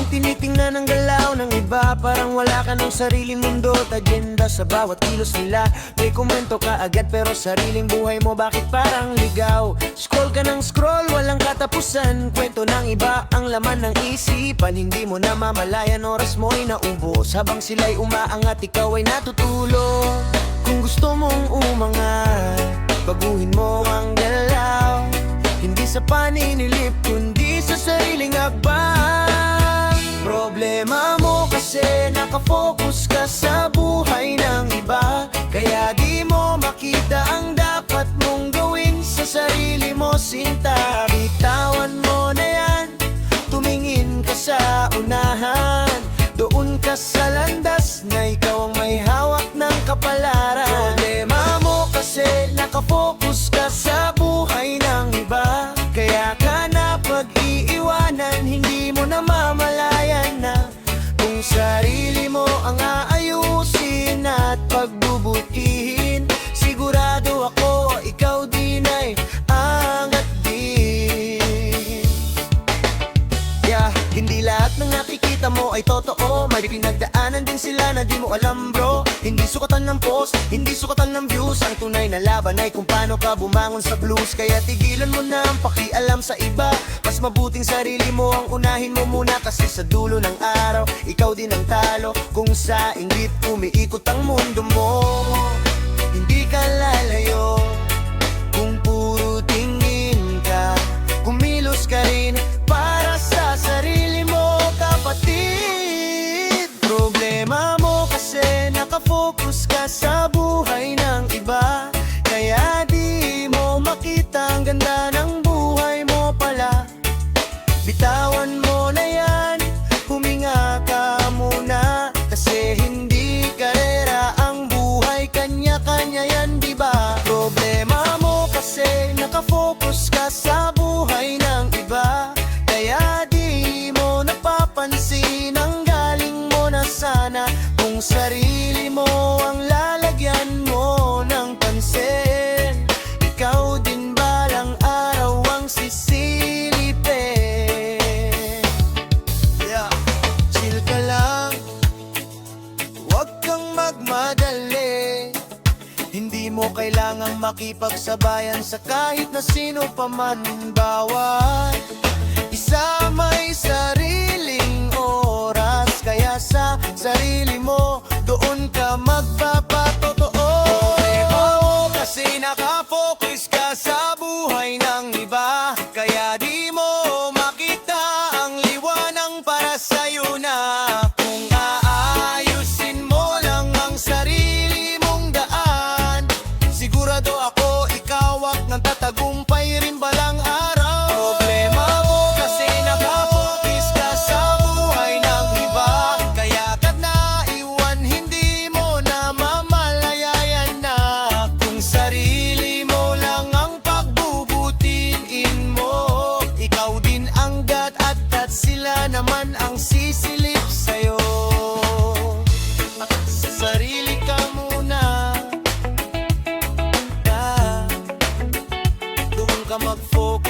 tinitingnan ang galaw ng iba, parang wala ka ng sariling mundo at agenda sa bawat kilos nila. May komento ka agad pero sariling buhay mo bakit parang ligaw? Scroll ka ng scroll, walang katapusan, kwento ng iba ang laman ng isipan. Hindi mo namamalayan, oras mo'y naubos habang sila'y umaangat, ikaw ay natutulog. Kung gusto mong umangat, baguhin mo ang galaw, hindi sa paninilip kundi sa sariling hakbang. Problema mo kasi nakafocus ka sa buhay ng iba, kaya di mo makita ang dapat mong gawin sa sarili mo. Sinta, bitawan mo na yan, tumingin ka sa unahan, doon ka sa landas na ikaw ang may hawak ng kapalaran. Problema mo kasi nakafocus ka sa buhay ng iba, kaya ka na pag-iiwanan, hindi mo namamalayan na kung sarili mo ang aayusin at pagbubutihin. Sigurado ako ikaw din ay angat din. Yeah, hindi lahat ng nakikita mo ay totoo, may pinagdaanan din sila na di mo alam bro. Hindi sukatan ng post, hindi sukatan ng views, ang tunay na laban ay kung paano ka bumangon sa blues. Kaya tigilan mo na ang pakialam sa iba, mas mabuting sarili mo ang unahin mo muna, kasi sa dulo ng araw ikaw din ang talo kung sa inggit umiikot ang mundo mo. Hindi ka lalayo kung puro tingin ka, kumilos ka rin para sa sarili mo kapatid. Problema mo kasi nakafocus ka sa buhay ng iba, kaya di mo makita ang ganda ng buhay mo pala. Bitawan mo na yan, huminga ka muna, kasi hindi karera ang buhay, kanya-kanya yan diba? Problema mo kasi nakafocus ka sa buhay ng iba, kaya di mo napapansin ang galing mo na sana. Kung sarili mo ang lalagyan mo ng pansin, ikaw din balang araw ang sisilipin. Yeah, chill ka lang, huwag kang magmadali, hindi mo kailangang makipagsabayan sa kahit na sino pa man. Bawat isa may sariling oras, kaya sa sarili mo doon ka magpapatotoo. Kasi nakafocus ka sa buhay ng iba, kaya di mo makita ang liwanag para sa'yo na kung aayusin mo lang ang sarili mong daan, sigurado ako ikaw ang tatagumpay rin balang araw. Problema mo kasi nakafocus ka sa buhay ng iba, kaya ka naiwan, hindi mo namamalayan na kung sarili mo lang ang pagbubutiin mo. Ikaw din ang gat at sila naman ang sisilip sa'yo. At sa sarili ka muna, doon ka mag-focus.